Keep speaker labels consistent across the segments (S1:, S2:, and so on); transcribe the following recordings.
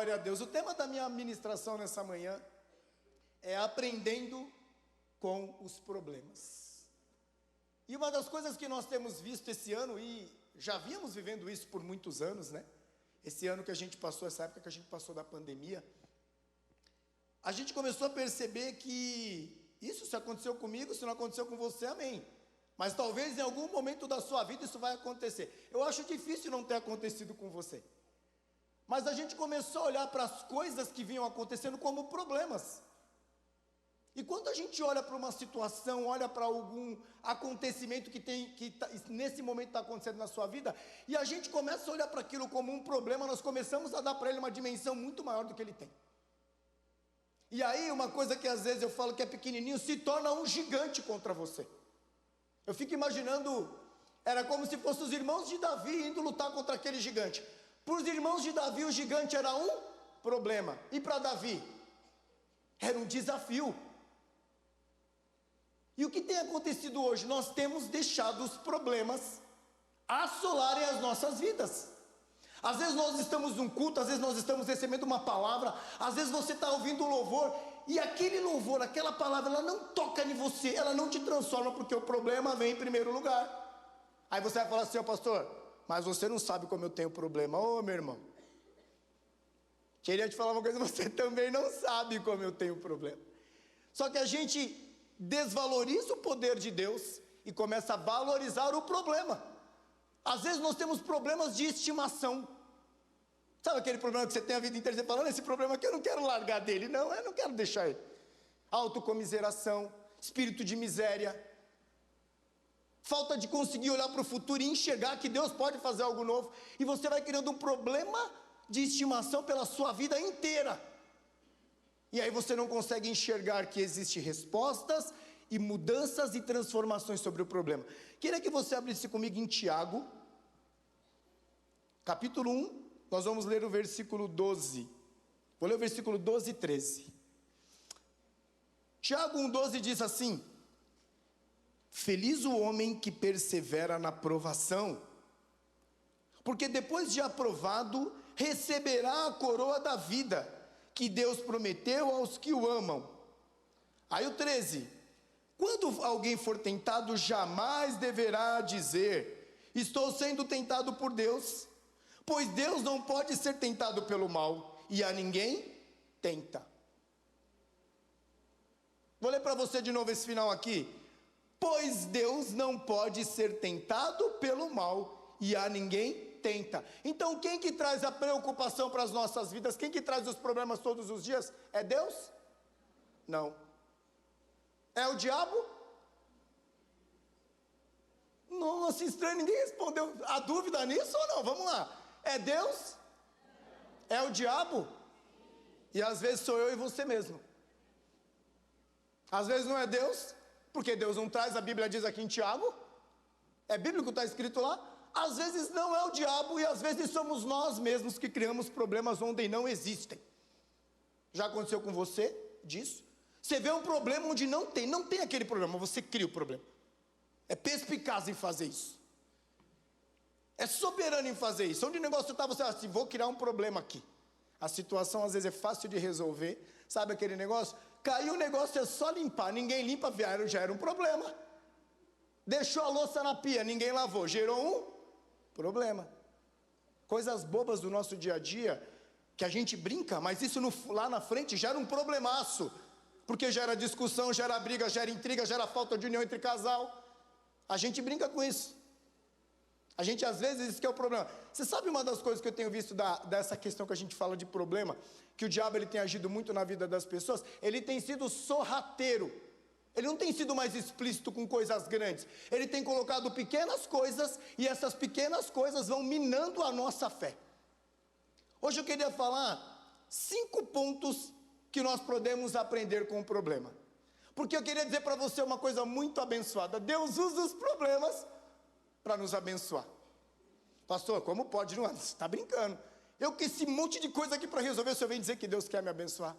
S1: Glória a Deus. O tema da minha ministração nessa manhã é aprendendo com os problemas. E uma das coisas que nós temos visto esse ano, e já vínhamos vivendo isso por muitos anos, né? Esse ano que a gente passou, essa época que a gente passou da pandemia, a gente começou a perceber que isso, se aconteceu comigo, se não aconteceu com você, amém. Mas talvez em algum momento da sua vida isso vai acontecer. Eu acho difícil não ter acontecido com você. Mas a gente começou a olhar para as coisas que vinham acontecendo como problemas. E quando a gente olha para uma situação, olha para algum acontecimento nesse momento está acontecendo na sua vida, e a gente começa a olhar para aquilo como um problema, nós começamos a dar para ele uma dimensão muito maior do que ele tem. E aí uma coisa que às vezes eu falo que é pequenininho, se torna um gigante contra você. Eu fico imaginando, era como se fossem os irmãos de Davi indo lutar contra aquele gigante. Para os irmãos de Davi o gigante era um problema, e para Davi era um desafio. E o que tem acontecido hoje? Nós temos deixado os problemas assolarem as nossas vidas. Às vezes nós estamos num culto, às vezes nós estamos recebendo uma palavra, às vezes você está ouvindo um louvor, e aquele louvor, aquela palavra, ela não toca em você, ela não te transforma, porque o problema vem em primeiro lugar. Aí você vai falar assim: ó pastor, mas você não sabe como eu tenho problema. Ô meu irmão, queria te falar uma coisa, você também não sabe como eu tenho problema. Só que a gente desvaloriza o poder de Deus e começa a valorizar o problema. Às vezes nós temos problemas de estimação. Sabe aquele problema que você tem a vida inteira, você falando, esse problema aqui eu não quero largar dele, não, eu não quero deixar ele. Autocomiseração, espírito de miséria, falta de conseguir olhar para o futuro e enxergar que Deus pode fazer algo novo, e você vai criando um problema de estimação pela sua vida inteira. E aí você não consegue enxergar que existem respostas e mudanças e transformações sobre o problema. Queria que você abrisse comigo em Tiago, capítulo 1, nós vamos ler o versículo 12. Vou ler o versículo 12 e 13. Tiago 1,12 diz assim: feliz o homem que persevera na provação, porque depois de aprovado, receberá a coroa da vida, que Deus prometeu aos que o amam. Aí o 13: quando alguém for tentado, jamais deverá dizer, estou sendo tentado por Deus, pois Deus não pode ser tentado pelo mal, e a ninguém tenta. Vou ler para você de novo esse final aqui. Pois Deus não pode ser tentado pelo mal, e a ninguém tenta. Então quem que traz a preocupação para as nossas vidas? Quem que traz os problemas todos os dias? É Deus? Não. É o diabo? Nossa, estranho, ninguém respondeu. Há dúvida nisso ou não? Vamos lá. É Deus? É o diabo? E às vezes sou eu e você mesmo. Às vezes não é Deus, porque Deus não traz, a Bíblia diz aqui em Tiago, é bíblico, está escrito lá. Às vezes não é o diabo, e às vezes somos nós mesmos que criamos problemas onde não existem. Já aconteceu com você disso? Você vê um problema onde não tem aquele problema, você cria o problema. É perspicaz em fazer isso, é soberano em fazer isso. Onde o negócio está, você assim, vou criar um problema aqui. A situação às vezes é fácil de resolver. Sabe aquele negócio? Caiu o negócio, é só limpar, ninguém limpa, já era um problema. Deixou a louça na pia, ninguém lavou, gerou um problema. Coisas bobas do nosso dia a dia, que a gente brinca, mas isso lá na frente gera um problemaço, porque gera discussão, gera briga, gera intriga, gera falta de união entre casal. A gente brinca com isso. A gente às vezes diz que é o problema. Você sabe uma das coisas que eu tenho visto dessa questão que a gente fala de problema, que o diabo ele tem agido muito na vida das pessoas? Ele tem sido sorrateiro. Ele não tem sido mais explícito com coisas grandes. Ele tem colocado pequenas coisas, e essas pequenas coisas vão minando a nossa fé. Hoje eu queria falar 5 pontos que nós podemos aprender com o problema. Porque eu queria dizer para você uma coisa muito abençoada. Deus usa os problemas para nos abençoar. Pastor, como pode? Não, você está brincando. Eu com esse monte de coisa aqui para resolver, o senhor vem dizer que Deus quer me abençoar?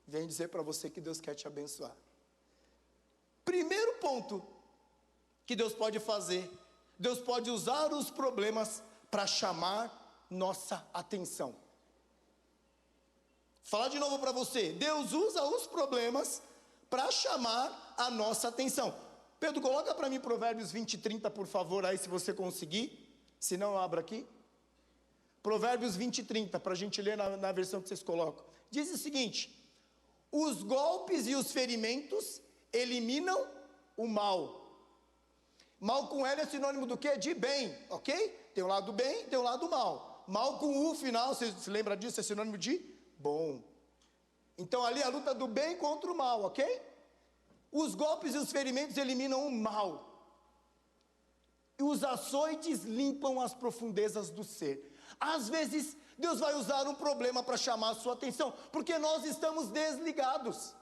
S1: Vem dizer para você que Deus quer te abençoar. Primeiro ponto que Deus pode fazer, Deus pode usar os problemas para chamar nossa atenção. Falar de novo para você. Deus usa os problemas para chamar a nossa atenção. Pedro, coloca para mim Provérbios 20:30, por favor, aí se você conseguir. Se não, eu abro aqui. Provérbios 20:30, para a gente ler na versão que vocês colocam. Diz o seguinte: os golpes e os ferimentos eliminam o mal. Mal com L é sinônimo do quê? De bem, ok? Tem o lado bem, tem o lado mal. Mal com U final, você se lembra disso? É sinônimo de bom. Então ali a luta do bem contra o mal, ok? Os golpes e os ferimentos eliminam o mal. E os açoites limpam as profundezas do ser. Às vezes, Deus vai usar um problema para chamar a sua atenção, porque nós estamos desligados.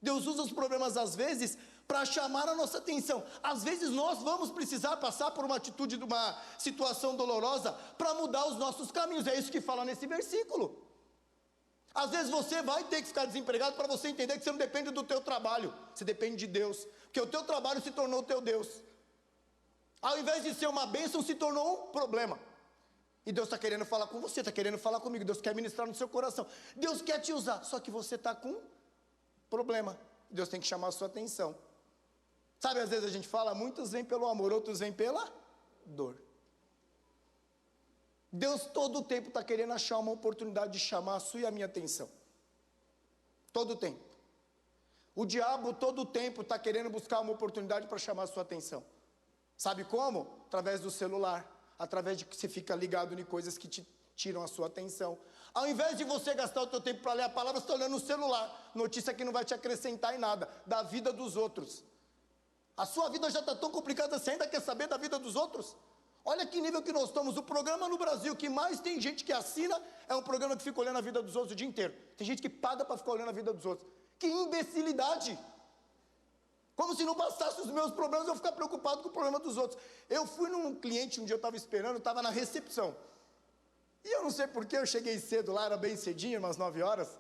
S1: Deus usa os problemas às vezes para chamar a nossa atenção. Às vezes nós vamos precisar passar por uma atitude de uma situação dolorosa para mudar os nossos caminhos. É isso que fala nesse versículo. Às vezes você vai ter que ficar desempregado para você entender que você não depende do teu trabalho, você depende de Deus, porque o teu trabalho se tornou o teu Deus. Ao invés de ser uma bênção, se tornou um problema. E Deus está querendo falar com você, está querendo falar comigo. Deus quer ministrar no seu coração. Deus quer te usar, só que você está com problema. Deus tem que chamar a sua atenção. Sabe, às vezes a gente fala, muitos vêm pelo amor, outros vêm pela dor. Deus todo o tempo está querendo achar uma oportunidade de chamar a sua e a minha atenção. Todo o tempo. O diabo todo o tempo está querendo buscar uma oportunidade para chamar a sua atenção. Sabe como? Através do celular. Através de que você fica ligado em coisas que te tiram a sua atenção. Ao invés de você gastar o teu tempo para ler a palavra, você está olhando no celular. Notícia que não vai te acrescentar em nada. Da vida dos outros. A sua vida já está tão complicada, você ainda quer saber da vida dos outros? Olha que nível que nós estamos. O programa no Brasil que mais tem gente que assina é um programa que fica olhando a vida dos outros o dia inteiro. Tem gente que paga para ficar olhando a vida dos outros. Que imbecilidade! Como se não bastasse os meus problemas, eu ficar preocupado com o problema dos outros. Eu fui num cliente, um dia eu estava esperando, estava na recepção. E eu não sei porquê, eu cheguei cedo lá, era bem cedinho, umas 9 horas.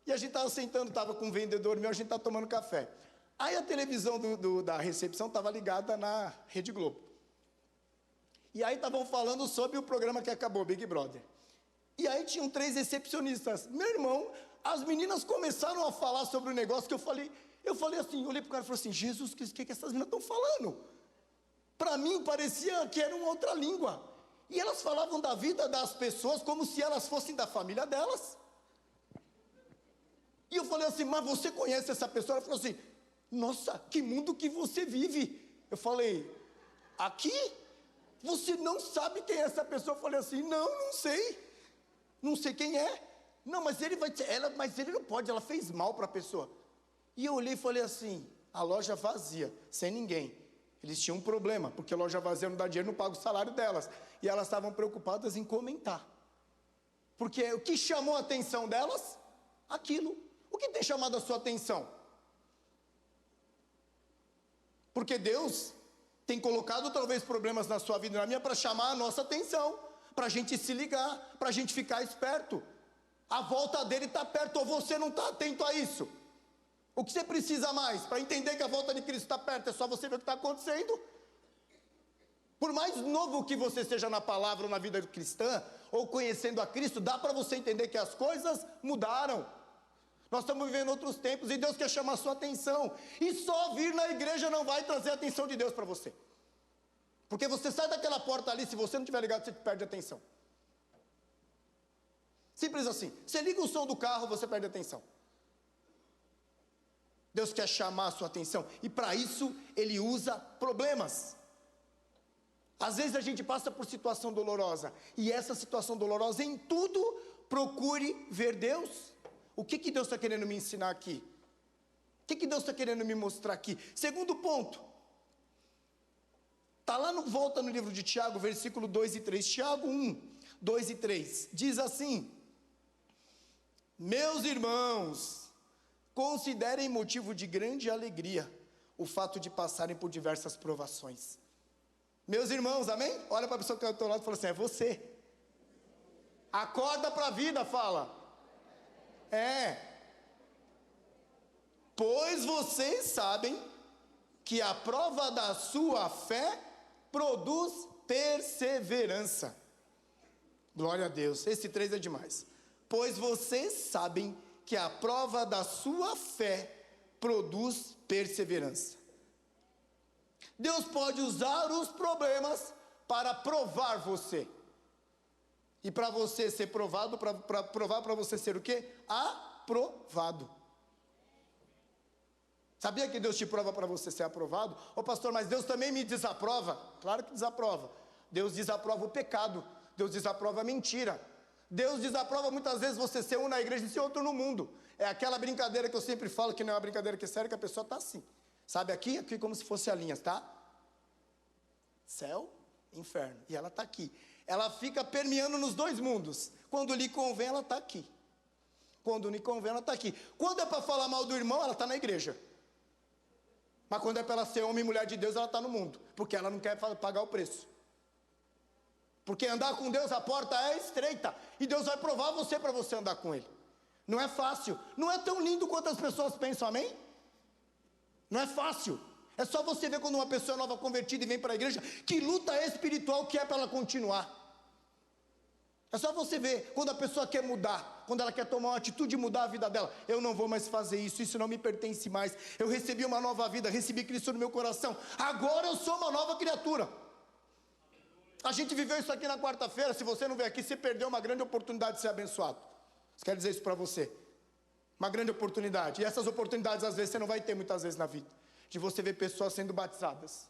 S1: E a gente estava sentando, estava com um vendedor meu, a gente estava tomando café. Aí a televisão da recepção estava ligada na Rede Globo. E aí estavam falando sobre o programa que acabou, Big Brother. E aí tinham 3 recepcionistas. Meu irmão, as meninas começaram a falar sobre o negócio que eu falei assim, eu olhei pro cara e falei assim, Jesus Cristo, o que essas meninas estão falando? Para mim parecia que era uma outra língua. E elas falavam da vida das pessoas como se elas fossem da família delas. E eu falei assim, mas você conhece essa pessoa? Ela falou assim, nossa, que mundo que você vive. Eu falei, aqui? Você não sabe quem é essa pessoa? Eu falei assim, não sei. Não sei quem é. Não, mas ele vai dizer, mas ele não pode, ela fez mal para a pessoa. E eu olhei e falei assim, a loja vazia, sem ninguém. Eles tinham um problema, porque a loja vazia não dá dinheiro, não paga o salário delas. E elas estavam preocupadas em comentar. Porque o que chamou a atenção delas? Aquilo. O que tem chamado a sua atenção? Porque Deus tem colocado talvez problemas na sua vida e na minha para chamar a nossa atenção. Para a gente se ligar, para a gente ficar esperto. A volta dele está perto, ou você não está atento a isso? O que você precisa mais para entender que a volta de Cristo está perto? É só você ver o que está acontecendo. Por mais novo que você seja na palavra ou na vida cristã, ou conhecendo a Cristo, dá para você entender que as coisas mudaram. Nós estamos vivendo outros tempos e Deus quer chamar a sua atenção. E só vir na igreja não vai trazer a atenção de Deus para você. Porque você sai daquela porta ali, se você não estiver ligado, você perde a atenção. Simples assim. Você liga o som do carro, você perde a atenção. Deus quer chamar a sua atenção. E para isso, Ele usa problemas. Às vezes a gente passa por situação dolorosa. E essa situação dolorosa, em tudo, procure ver Deus. O que Deus está querendo me ensinar aqui? O que Deus está querendo me mostrar aqui? Segundo ponto. Está lá, volta no livro de Tiago, versículo 2 e 3. Tiago 1, 2 e 3. Diz assim. Meus irmãos, considerem motivo de grande alegria o fato de passarem por diversas provações. Meus irmãos, amém? Olha para a pessoa que está do teu lado e fala assim, é você. Acorda para a vida, fala. Pois vocês sabem que a prova da sua fé produz perseverança. Glória a Deus, esse 3 é demais. pois vocês sabem que a prova da sua fé produz perseverança. Deus pode usar os problemas para provar você. E para você ser provado, para provar para você ser o quê? Aprovado. Sabia que Deus te prova para você ser aprovado? Ô pastor, mas Deus também me desaprova? Claro que desaprova. Deus desaprova o pecado. Deus desaprova a mentira. Deus desaprova muitas vezes você ser um na igreja e ser outro no mundo. É aquela brincadeira que eu sempre falo, que não é uma brincadeira que é séria, que a pessoa está assim. Sabe, aqui como se fosse a linha, tá? Céu, inferno. E ela está aqui. Ela fica permeando nos dois mundos. Quando lhe convém, ela está aqui. Quando lhe convém, ela está aqui. Quando é para falar mal do irmão, ela está na igreja. Mas quando é para ela ser homem e mulher de Deus, ela está no mundo. Porque ela não quer pagar o preço. Porque andar com Deus, a porta é estreita. E Deus vai provar você para você andar com Ele. Não é fácil. Não é tão lindo quanto as pessoas pensam, amém? Não é fácil. É só você ver quando uma pessoa nova convertida e vem para a igreja, que luta espiritual que é para ela continuar. É só você ver quando a pessoa quer mudar, quando ela quer tomar uma atitude de mudar a vida dela. Eu não vou mais fazer isso, isso não me pertence mais. Eu recebi uma nova vida, recebi Cristo no meu coração. Agora eu sou uma nova criatura. A gente viveu isso aqui na quarta-feira. Se você não veio aqui, você perdeu uma grande oportunidade de ser abençoado. Quero dizer isso para você. Uma grande oportunidade. E essas oportunidades, às vezes, você não vai ter muitas vezes na vida. De você ver pessoas sendo batizadas.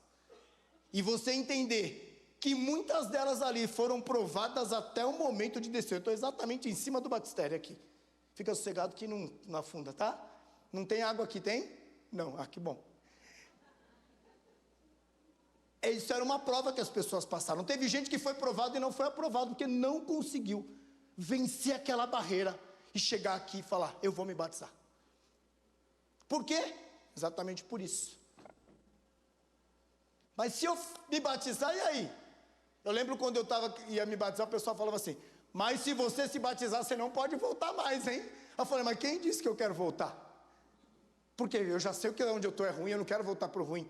S1: E você entender que muitas delas ali foram provadas até o momento de descer. Eu estou exatamente em cima do batistério aqui. Fica sossegado que não afunda, tá? Não tem água aqui, tem? Não, que bom. Isso era uma prova que as pessoas passaram. Teve gente que foi provado e não foi aprovado, porque não conseguiu vencer aquela barreira e chegar aqui e falar, eu vou me batizar. Por quê? Exatamente por isso. Mas se eu me batizar, e aí? Eu lembro quando eu ia me batizar, o pessoal falava assim, mas se você se batizar, você não pode voltar mais, hein? Eu falei, mas quem disse que eu quero voltar? Porque eu já sei que onde eu estou é ruim, eu não quero voltar para o ruim.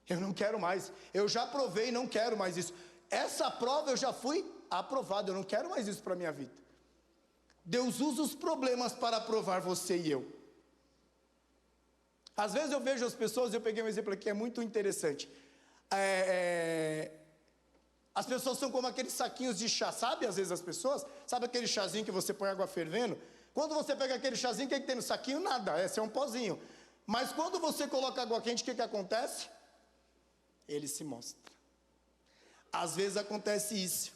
S1: Eu não quero mais. Eu já provei e não quero mais isso. Essa prova eu já fui aprovado, eu não quero mais isso para a minha vida. Deus usa os problemas para provar você e eu. Às vezes eu vejo as pessoas, eu peguei um exemplo aqui, é muito interessante. As pessoas são como aqueles saquinhos de chá, sabe? Às vezes as pessoas, sabe aquele chazinho que você põe água fervendo? Quando você pega aquele chazinho, o que tem no saquinho? Nada, esse é um pozinho. Mas quando você coloca água quente, o que acontece? Ele se mostra. Às vezes acontece isso.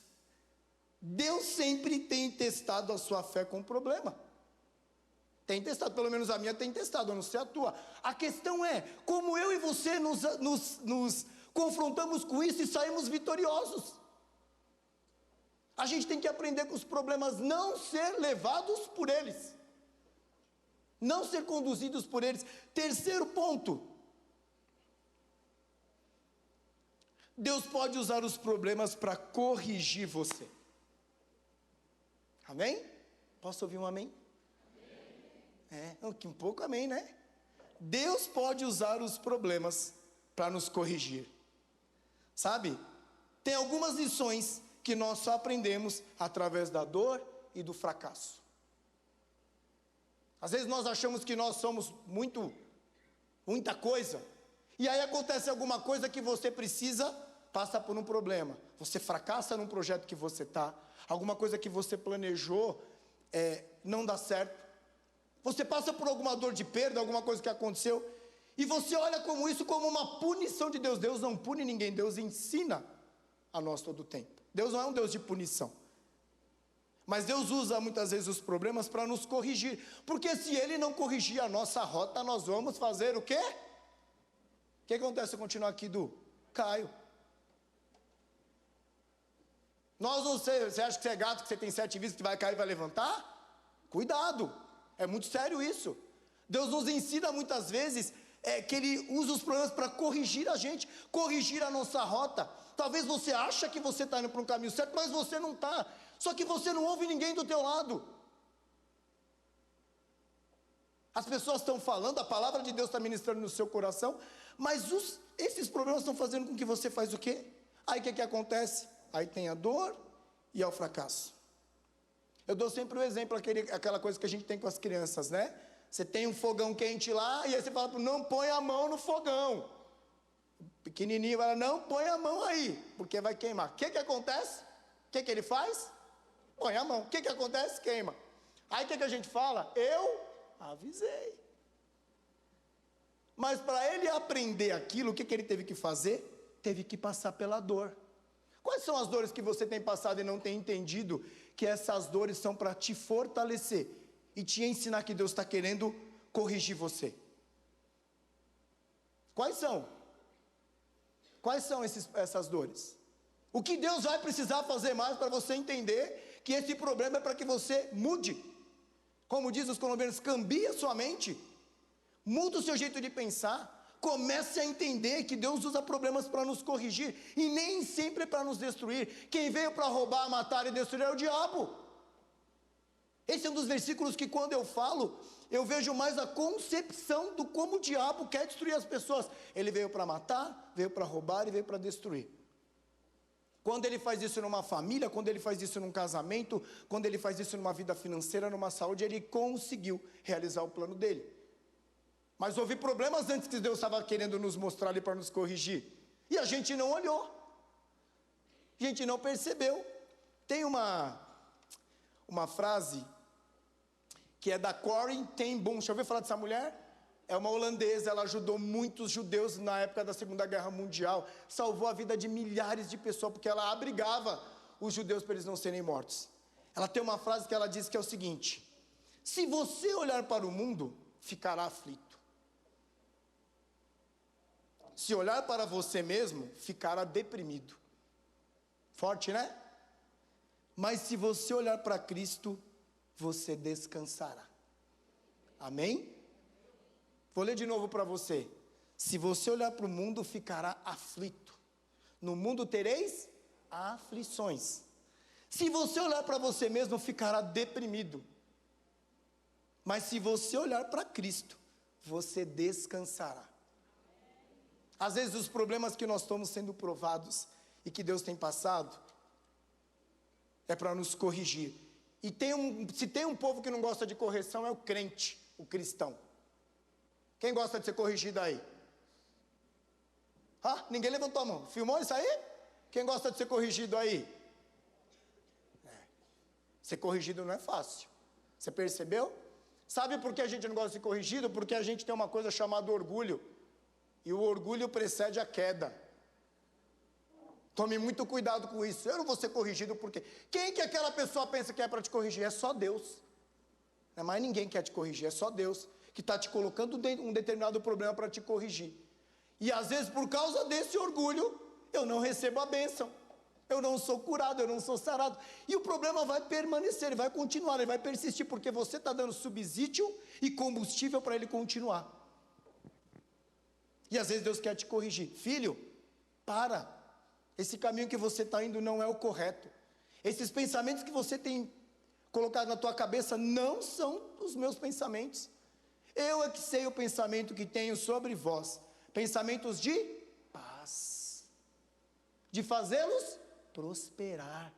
S1: Deus sempre tem testado a sua fé com problema. Tem testado, pelo menos a minha tem testado, eu não sei a tua. A questão é, como eu e você nos confrontamos com isso e saímos vitoriosos. A gente tem que aprender com os problemas, não ser levados por eles. Não ser conduzidos por eles. Terceiro ponto. Deus pode usar os problemas para corrigir você. Amém? Posso ouvir um amém? Um pouco amém, né? Deus pode usar os problemas para nos corrigir. Sabe? Tem algumas lições que nós só aprendemos através da dor e do fracasso. Às vezes nós achamos que nós somos muita coisa. E aí acontece alguma coisa que você precisa, passa por um problema. Você fracassa num projeto que você está. Alguma coisa que você planejou não dá certo. Você passa por alguma dor de perda, alguma coisa que aconteceu, e você olha isso como uma punição de Deus. Deus não pune ninguém, Deus ensina a nós todo o tempo. Deus não é um Deus de punição. Mas Deus usa muitas vezes os problemas para nos corrigir. Porque se Ele não corrigir a nossa rota, nós vamos fazer o quê? O que acontece se eu continuar aqui, Du? Caio. Nós não sei, você acha que você é gato, que você tem 7 vidas, que vai cair e vai levantar? Cuidado. É muito sério isso. Deus nos ensina muitas vezes que Ele usa os problemas para corrigir a gente, corrigir a nossa rota. Talvez você ache que você está indo para um caminho certo, mas você não está. Só que você não ouve ninguém do teu lado. As pessoas estão falando, a palavra de Deus está ministrando no seu coração, mas esses problemas estão fazendo com que você faz o quê? Aí o que acontece? Aí tem a dor e é o fracasso. Eu dou sempre o exemplo, aquela coisa que a gente tem com as crianças, né? Você tem um fogão quente lá, e aí você fala, não põe a mão no fogão. O pequenininho fala, não põe a mão aí, porque vai queimar. O que acontece? O que ele faz? Põe a mão. O que acontece? Queima. Aí o que a gente fala? Eu avisei. Mas para ele aprender aquilo, o que ele teve que fazer? Teve que passar pela dor. Quais são as dores que você tem passado e não tem entendido? Que essas dores são para te fortalecer e te ensinar que Deus está querendo corrigir você. Quais são? Quais são essas dores? O que Deus vai precisar fazer mais para você entender que esse problema é para que você mude? Como diz os colombianos, cambie a sua mente, muda o seu jeito de pensar, comece a entender que Deus usa problemas para nos corrigir, e nem sempre é para nos destruir. Quem veio para roubar, matar e destruir é o diabo. Esse é um dos versículos que quando eu falo, eu vejo mais a concepção do como o diabo quer destruir as pessoas. Ele veio para matar, veio para roubar e veio para destruir. Quando ele faz isso numa família, quando ele faz isso num casamento, quando ele faz isso numa vida financeira, numa saúde, ele conseguiu realizar o plano dele. Mas houve problemas antes que Deus estava querendo nos mostrar ali para nos corrigir. E a gente não olhou. A gente não percebeu. Tem uma frase que é da Corrie ten Boom. Já ouviu falar dessa mulher? É uma holandesa, ela ajudou muitos judeus na época da Segunda Guerra Mundial. Salvou a vida de milhares de pessoas, porque ela abrigava os judeus para eles não serem mortos. Ela tem uma frase que ela diz que é o seguinte: se você olhar para o mundo, ficará aflito. Se olhar para você mesmo, ficará deprimido. Forte, né? Mas se você olhar para Cristo, você descansará. Amém? Vou ler de novo para você. Se você olhar para o mundo, ficará aflito. No mundo tereis aflições. Se você olhar para você mesmo, ficará deprimido. Mas se você olhar para Cristo, você descansará. Às vezes os problemas que nós estamos sendo provados e que Deus tem passado é para nos corrigir. E se tem um povo que não gosta de correção, é o crente, o cristão. Quem gosta de ser corrigido aí? Ninguém levantou a mão. Filmou isso aí? Quem gosta de ser corrigido aí? Ser corrigido não é fácil. Você percebeu? Sabe por que a gente não gosta de ser corrigido? Porque a gente tem uma coisa chamada orgulho. E o orgulho precede a queda. Tome muito cuidado com isso. Eu não vou ser corrigido porque... Quem que aquela pessoa pensa que é para te corrigir? É só Deus. Não é mais ninguém que quer te corrigir, é só Deus que está te colocando um determinado problema para te corrigir. E às vezes por causa desse orgulho, eu não recebo a bênção. Eu não sou curado, eu não sou sarado. E o problema vai permanecer, ele vai continuar, ele vai persistir, porque você está dando subsídio e combustível para ele continuar. E às vezes Deus quer te corrigir. Filho, para. Esse caminho que você está indo não é o correto. Esses pensamentos que você tem colocado na tua cabeça não são os meus pensamentos. Eu é que sei o pensamento que tenho sobre vós. Pensamentos de paz. De fazê-los prosperar.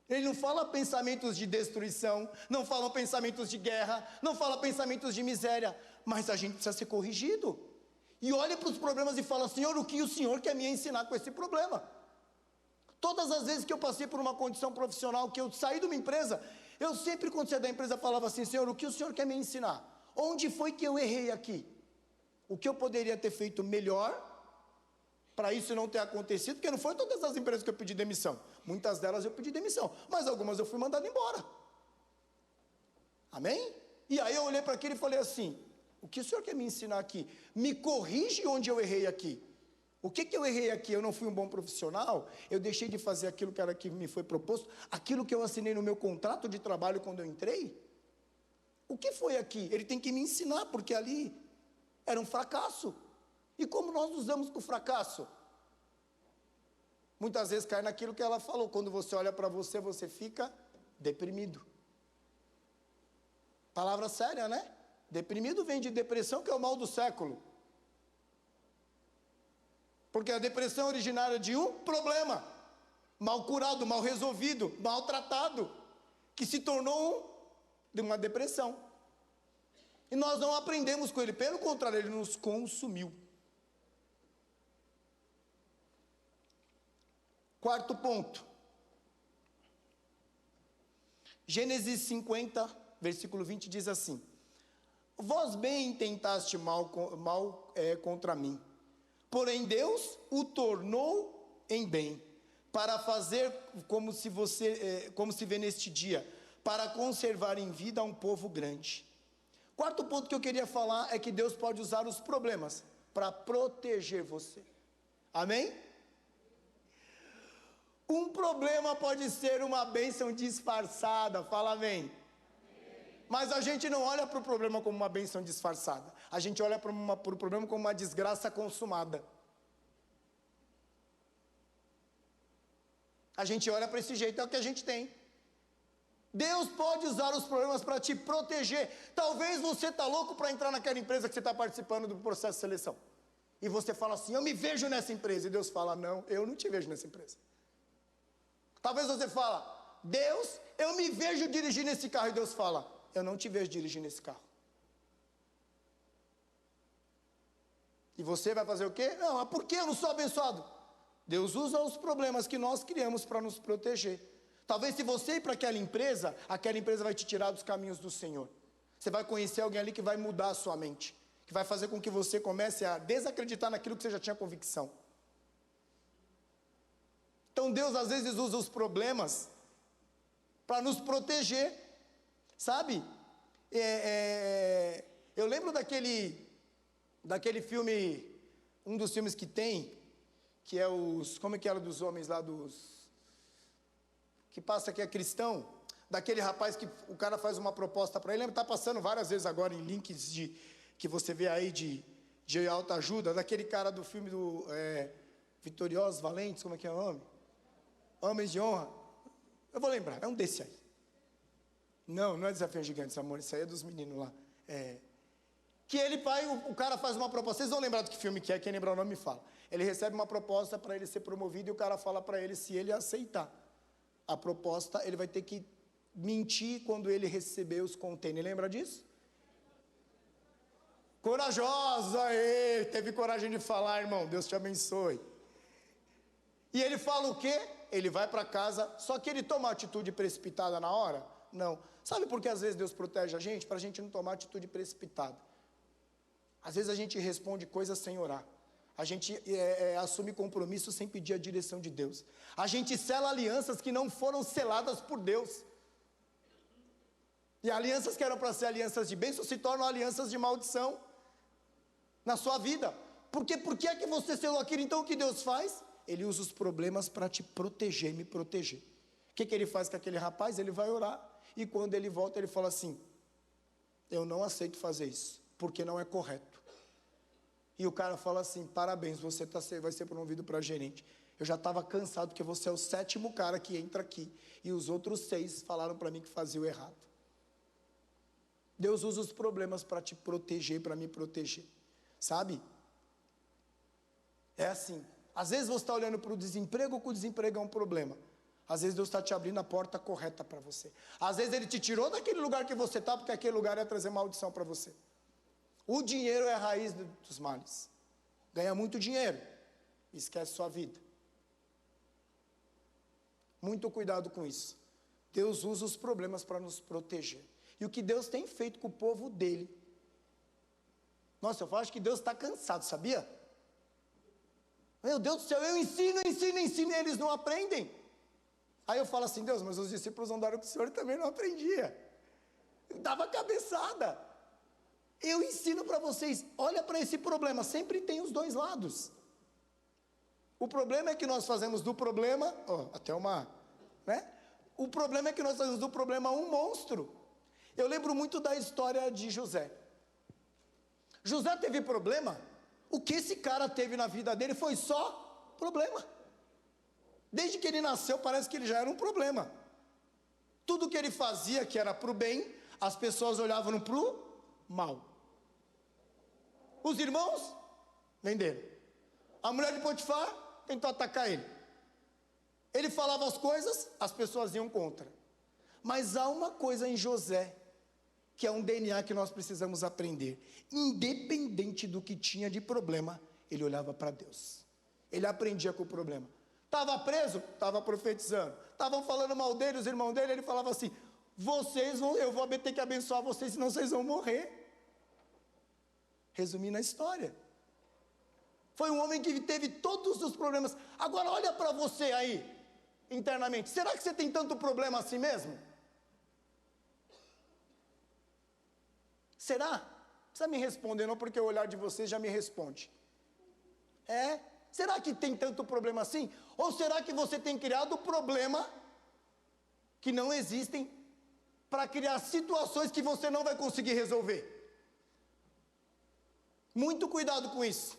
S1: Ele não fala pensamentos de destruição, não fala pensamentos de guerra, não fala pensamentos de miséria. Mas a gente precisa ser corrigido. E olha para os problemas e fala: Senhor, o que o Senhor quer me ensinar com esse problema? Todas as vezes que eu passei por uma condição profissional, que eu saí de uma empresa, eu sempre, quando saí da empresa, falava assim: Senhor, o que o Senhor quer me ensinar? Onde foi que eu errei aqui? O que eu poderia ter feito melhor para isso não ter acontecido? Porque não foi todas as empresas que eu pedi demissão. Muitas delas eu pedi demissão, mas algumas eu fui mandado embora. Amém? E aí eu olhei para aquilo e falei assim: o que o Senhor quer me ensinar aqui? Me corrige onde eu errei aqui. O que eu errei aqui? Eu não fui um bom profissional? Eu deixei de fazer aquilo que era que me foi proposto? Aquilo que eu assinei no meu contrato de trabalho quando eu entrei? O que foi aqui? Ele tem que me ensinar, porque ali era um fracasso. E como nós usamos com o fracasso? Muitas vezes cai naquilo que ela falou: quando você olha para você, você fica deprimido. Palavra séria, né? Deprimido vem de depressão, que é o mal do século. Porque a depressão é originária de um problema mal curado, mal resolvido, maltratado. que se tornou de uma depressão. E nós não aprendemos com ele, pelo contrário, ele nos consumiu. Quarto ponto. Gênesis 50, versículo 20 diz assim: vós bem intentaste mal contra mim, porém Deus o tornou em bem, para fazer como se vê neste dia, para conservar em vida um povo grande. Quarto ponto que eu queria falar é que Deus pode usar os problemas para proteger você. Amém? Um problema pode ser uma bênção disfarçada, fala amém. Mas a gente não olha para o problema como uma bênção disfarçada. A gente olha para o problema como uma desgraça consumada. A gente olha para esse jeito, é o que a gente tem. Deus pode usar os problemas para te proteger. Talvez você está louco para entrar naquela empresa que você está participando do processo de seleção. E você fala assim, eu me vejo nessa empresa. E Deus fala, não, eu não te vejo nessa empresa. Talvez você fala, Deus, eu me vejo dirigindo esse carro. E Deus fala, eu não te vejo dirigindo esse carro. E você vai fazer o quê? Não, mas por que eu não sou abençoado? Deus usa os problemas que nós criamos para nos proteger. Talvez se você ir para aquela empresa vai te tirar dos caminhos do Senhor. Você vai conhecer alguém ali que vai mudar a sua mente, que vai fazer com que você comece a desacreditar naquilo que você já tinha convicção. Então Deus às vezes usa os problemas para nos proteger, sabe? Eu lembro daquele filme, um dos filmes que tem, que é como é que era dos homens lá, que passa que é cristão, daquele rapaz que o cara faz uma proposta para ele, está passando várias vezes agora em links que você vê aí de alta ajuda, daquele cara do filme do Vitoriosos, Valentes, como é que é o nome? Homens de Honra. Eu vou lembrar, é um desse aí. Não é Desafio Gigantes, amor, isso aí é dos meninos lá. Que o cara faz uma proposta, vocês vão lembrar do que filme que é, quem lembrar o nome me fala. Ele recebe uma proposta para ele ser promovido e o cara fala para ele, se ele aceitar a proposta, ele vai ter que mentir quando ele receber os containers. Lembra disso? Corajoso, aí, teve coragem de falar, irmão, Deus te abençoe. E ele fala o quê? Ele vai para casa, só que ele toma atitude precipitada na hora? Não. Sabe por que às vezes Deus protege a gente? Para a gente não tomar atitude precipitada. Às vezes a gente responde coisas sem orar. A gente assume compromissos sem pedir a direção de Deus. A gente sela alianças que não foram seladas por Deus. E alianças que eram para ser alianças de bênção se tornam alianças de maldição na sua vida. Por que é que você selou aquilo? Então o que Deus faz? Ele usa os problemas para te proteger, me proteger. O que ele faz com aquele rapaz? Ele vai orar. E quando ele volta, ele fala assim, eu não aceito fazer isso, porque não é correto. E o cara fala assim, parabéns, você vai ser promovido para gerente. Eu já estava cansado, porque você é o 7º cara que entra aqui. E os outros 6 falaram para mim que fazia o errado. Deus usa os problemas para te proteger, para me proteger. Sabe? É assim. Às vezes você está olhando para o desemprego, que o desemprego é um problema. Às vezes Deus está te abrindo a porta correta para você. Às vezes Ele te tirou daquele lugar que você está, porque aquele lugar ia trazer maldição para você. O dinheiro é a raiz dos males. Ganha muito dinheiro, esquece sua vida. Muito cuidado com isso. Deus usa os problemas para nos proteger. E o que Deus tem feito com o povo dele. Nossa, eu acho que Deus está cansado, sabia? Meu Deus do céu, eu ensino, e eles não aprendem. Aí eu falo assim, Deus, mas os discípulos andaram com o Senhor e também não aprendia. Dava cabeçada. Eu ensino para vocês, olha para esse problema, sempre tem os dois lados. O problema é que nós fazemos do problema, o problema é que nós fazemos do problema um monstro. Eu lembro muito da história de José. José teve problema, o que esse cara teve na vida dele foi só problema. Desde que ele nasceu, parece que ele já era um problema. Tudo que ele fazia, que era para o bem, as pessoas olhavam para o mal. Os irmãos venderam. A mulher de Potifar tentou atacar ele. Ele falava as coisas, as pessoas iam contra. Mas há uma coisa em José, que é um DNA que nós precisamos aprender. Independente do que tinha de problema, ele olhava para Deus. Ele aprendia com o problema. Estava preso? Estava profetizando. Estavam falando mal dele, os irmãos dele, ele falava assim: eu vou ter que abençoar vocês, senão vocês vão morrer. Resumindo a história. Foi um homem que teve todos os problemas. Agora olha para você aí, internamente. Será que você tem tanto problema assim mesmo? Será? Não precisa me responder não, porque o olhar de vocês já me responde. Será que tem tanto problema assim? Ou será que você tem criado problema que não existem para criar situações que você não vai conseguir resolver? Muito cuidado com isso.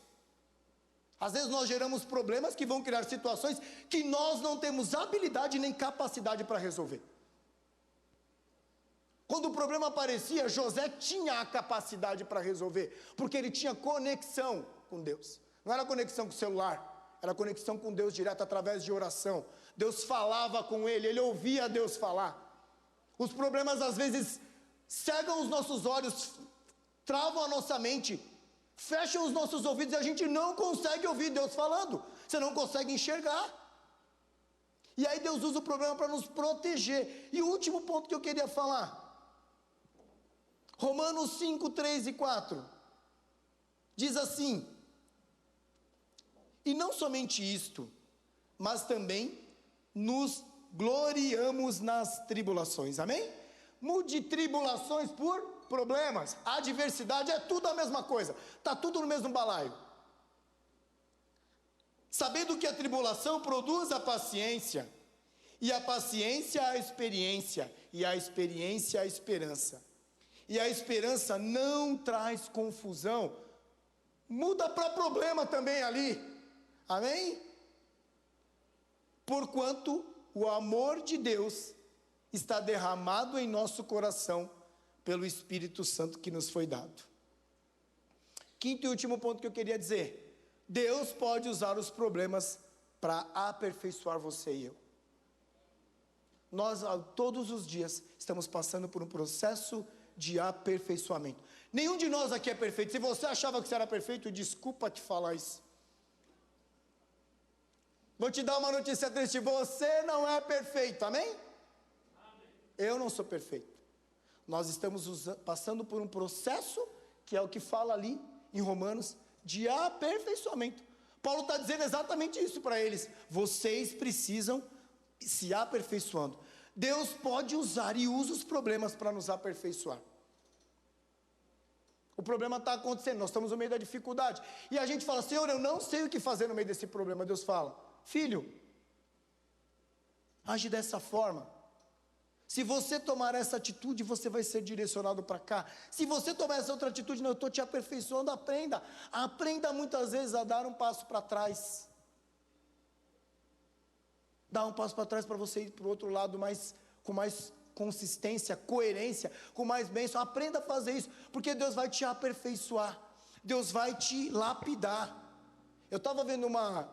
S1: Às vezes nós geramos problemas que vão criar situações que nós não temos habilidade nem capacidade para resolver. Quando o problema aparecia, José tinha a capacidade para resolver, porque ele tinha conexão com Deus. Não era conexão com o celular, era conexão com Deus direto através de oração. Deus falava com ele ouvia Deus falar. Os problemas às vezes cegam os nossos olhos, travam a nossa mente, fecham os nossos ouvidos e a gente não consegue ouvir Deus falando. Você não consegue enxergar. E aí Deus usa o problema para nos proteger. E o último ponto que eu queria falar, Romanos 5, 3 e 4, diz assim: e não somente isto, mas também nos gloriamos nas tribulações, amém? Mude tribulações por problemas, adversidade é tudo a mesma coisa, está tudo no mesmo balaio. Sabendo que a tribulação produz a paciência, e a paciência a experiência, e a experiência a esperança. E a esperança não traz confusão, muda para problema também ali, amém? Porquanto o amor de Deus está derramado em nosso coração pelo Espírito Santo que nos foi dado. Quinto e último ponto que eu queria dizer: Deus pode usar os problemas para aperfeiçoar você e eu. Nós todos os dias estamos passando por um processo de aperfeiçoamento. Nenhum de nós aqui é perfeito. Se você achava que você era perfeito, desculpa te falar isso. Vou te dar uma notícia triste: você não é perfeito, amém? Eu não sou perfeito. Nós estamos passando por um processo, que é o que fala ali em Romanos, de aperfeiçoamento. Paulo está dizendo exatamente isso para eles: vocês precisam se aperfeiçoando. Deus pode usar e usa os problemas para nos aperfeiçoar. O problema está acontecendo, nós estamos no meio da dificuldade, e a gente fala: Senhor, eu não sei o que fazer no meio desse problema. Deus fala: filho, age dessa forma. Se você tomar essa atitude, você vai ser direcionado para cá. Se você tomar essa outra atitude, não, eu estou te aperfeiçoando. Aprenda. Aprenda muitas vezes a dar um passo para trás. Dá um passo para trás para você ir para o outro lado com mais consistência, coerência, com mais bênção. Aprenda a fazer isso, porque Deus vai te aperfeiçoar. Deus vai te lapidar. Eu estava vendo uma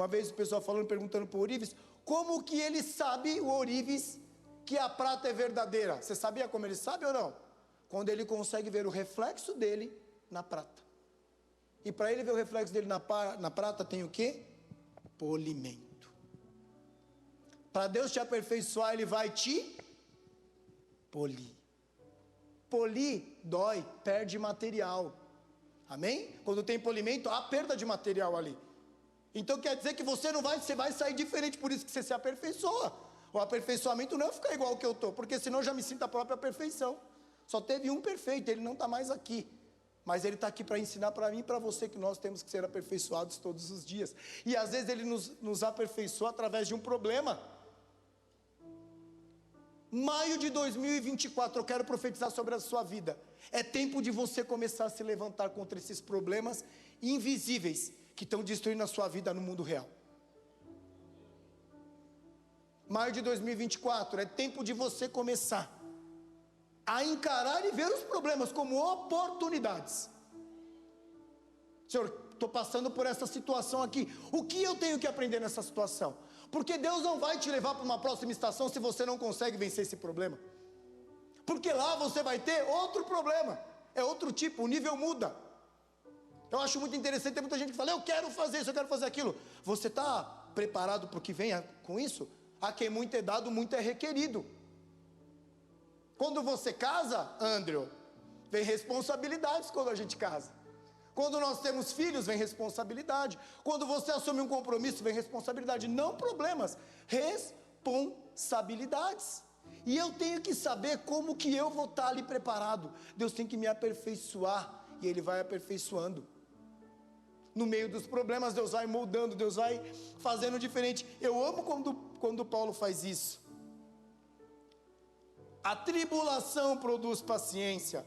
S1: vez o pessoal falando, perguntando para o Orives, como que ele sabe, o Orives, que a prata é verdadeira? Você sabia como ele sabe ou não? Quando ele consegue ver o reflexo dele na prata. E para ele ver o reflexo dele na prata tem o quê? Polimento. Para Deus te aperfeiçoar, Ele vai te polir. Polir dói, perde material. Amém? Quando tem polimento, há perda de material ali. Então quer dizer que você vai sair diferente, por isso que você se aperfeiçoa. O aperfeiçoamento não é ficar igual que eu estou, porque senão eu já me sinto a própria perfeição. Só teve um perfeito, ele não está mais aqui. Mas ele está aqui para ensinar para mim e para você que nós temos que ser aperfeiçoados todos os dias. E às vezes ele nos aperfeiçoa através de um problema. Maio de 2024, eu quero profetizar sobre a sua vida. É tempo de você começar a se levantar contra esses problemas invisíveis que estão destruindo a sua vida no mundo real. Maio de 2024, é tempo de você começar a encarar e ver os problemas como oportunidades. Senhor, estou passando por essa situação aqui, o que eu tenho que aprender nessa situação? Porque Deus não vai te levar para uma próxima estação se você não consegue vencer esse problema. Porque lá você vai ter outro problema, é outro tipo, o nível muda. Eu acho muito interessante, tem muita gente que fala, eu quero fazer isso, eu quero fazer aquilo. Você está preparado para o que venha com isso? A quem muito é dado, muito é requerido. Quando você casa, Andrew, vem responsabilidades quando a gente casa. Quando nós temos filhos, vem responsabilidade. Quando você assume um compromisso, vem responsabilidade. Não problemas, responsabilidades. E eu tenho que saber como que eu vou estar ali preparado. Deus tem que me aperfeiçoar, e Ele vai aperfeiçoando. No meio dos problemas, Deus vai moldando, Deus vai fazendo diferente. Eu amo quando Paulo faz isso. A tribulação produz paciência,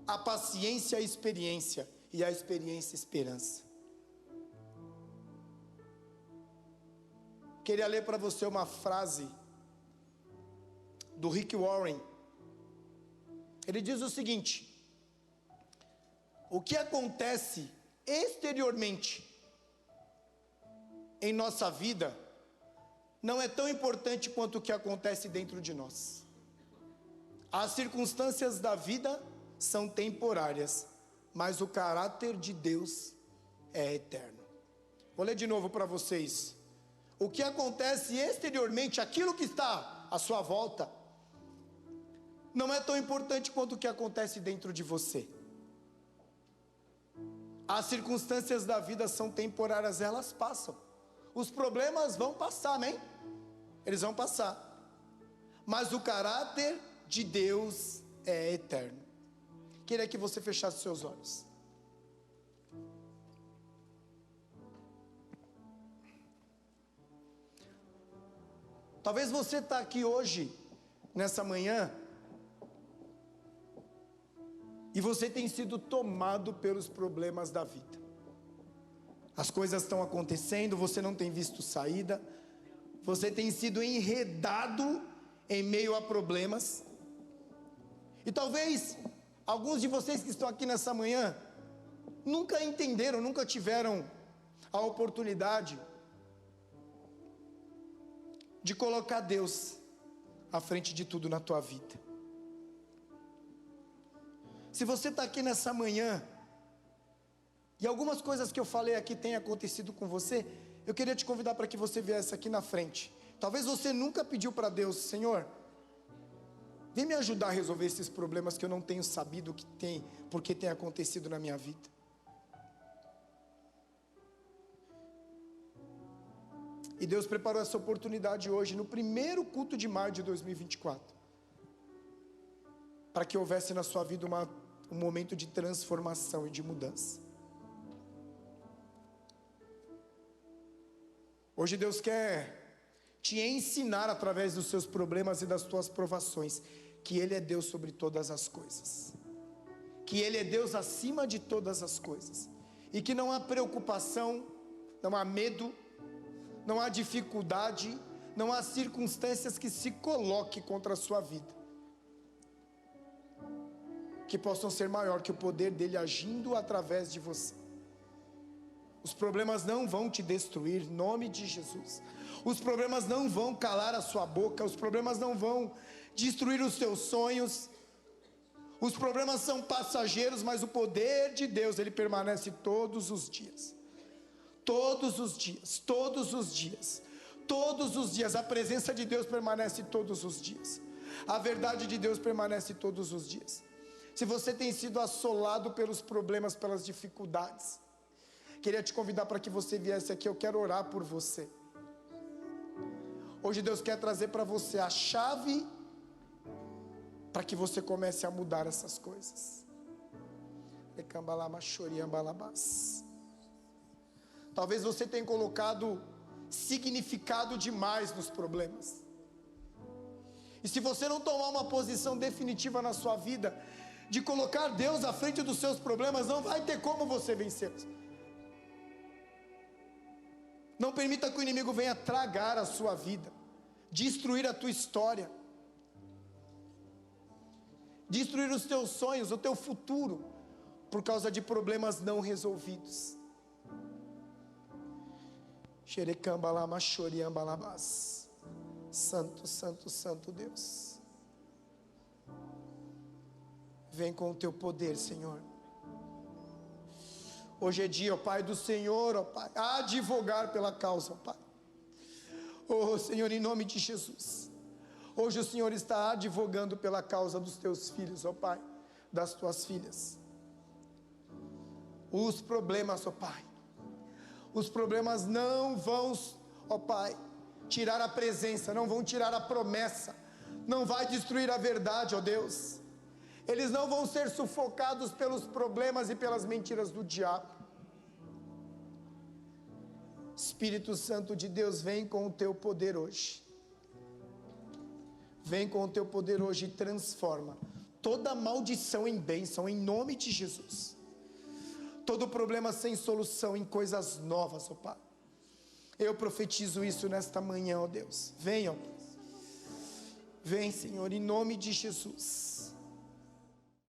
S1: a paciência experiência, e a experiência esperança. Queria ler para você uma frase do Rick Warren. Ele diz o seguinte: o que acontece exteriormente em nossa vida não é tão importante quanto o que acontece dentro de nós. As circunstâncias da vida são temporárias, mas o caráter de Deus é eterno. Vou ler de novo para vocês. O que acontece exteriormente, aquilo que está à sua volta, não é tão importante quanto o que acontece dentro de você. As circunstâncias da vida são temporárias, elas passam. Os problemas vão passar, amém? Eles vão passar. Mas o caráter de Deus é eterno. Queria que você fechasse seus olhos. Talvez você está aqui hoje, nessa manhã, e você tem sido tomado pelos problemas da vida. As coisas estão acontecendo, você não tem visto saída, você tem sido enredado em meio a problemas. E talvez alguns de vocês que estão aqui nessa manhã nunca entenderam, nunca tiveram a oportunidade de colocar Deus à frente de tudo na tua vida. Se você está aqui nessa manhã e algumas coisas que eu falei aqui têm acontecido com você, eu queria te convidar para que você viesse aqui na frente. Talvez você nunca pediu para Deus: Senhor, vem me ajudar a resolver esses problemas que eu não tenho sabido o que tem, porque tem acontecido na minha vida. E Deus preparou essa oportunidade hoje, no primeiro culto de maio de 2024, para que houvesse na sua vida um momento de transformação e de mudança. Hoje Deus quer te ensinar através dos seus problemas e das tuas provações, que Ele é Deus sobre todas as coisas, que Ele é Deus acima de todas as coisas, e que não há preocupação, não há medo, não há dificuldade, não há circunstâncias que se coloquem contra a sua vida, que possam ser maior que o poder dele agindo através de você. Os problemas não vão te destruir, em nome de Jesus. Os problemas não vão calar a sua boca, os problemas não vão destruir os seus sonhos. Os problemas são passageiros, mas o poder de Deus, ele permanece todos os dias. Todos os dias, todos os dias, todos os dias. A presença de Deus permanece todos os dias. A verdade de Deus permanece todos os dias. Se você tem sido assolado pelos problemas, pelas dificuldades, queria te convidar para que você viesse aqui. Eu quero orar por você. Hoje Deus quer trazer para você a chave para que você comece a mudar essas coisas. Talvez você tenha colocado significado demais nos problemas. E se você não tomar uma posição definitiva na sua vida, de colocar Deus à frente dos seus problemas, não vai ter como você vencê-los. Não permita que o inimigo venha tragar a sua vida, destruir a tua história, destruir os teus sonhos, o teu futuro, por causa de problemas não resolvidos. Xerecambalama, choriambalabás. Santo, santo, santo Deus. Vem com o teu poder, Senhor. Hoje é dia, ó Pai, do Senhor, ó Pai, a advogar pela causa, ó Pai. Oh, Senhor, em nome de Jesus. Hoje o Senhor está advogando pela causa dos teus filhos, ó Pai, das tuas filhas. Os problemas, ó Pai, os problemas não vão, ó Pai, tirar a presença, não vão tirar a promessa, não vai destruir a verdade, ó Deus. Eles não vão ser sufocados pelos problemas e pelas mentiras do diabo. Espírito Santo de Deus, vem com o teu poder hoje. Vem com o teu poder hoje e transforma toda maldição em bênção, em nome de Jesus. Todo problema sem solução em coisas novas, ó Pai. Eu profetizo isso nesta manhã, ó Deus. Venham. Vem, Senhor, em nome de Jesus.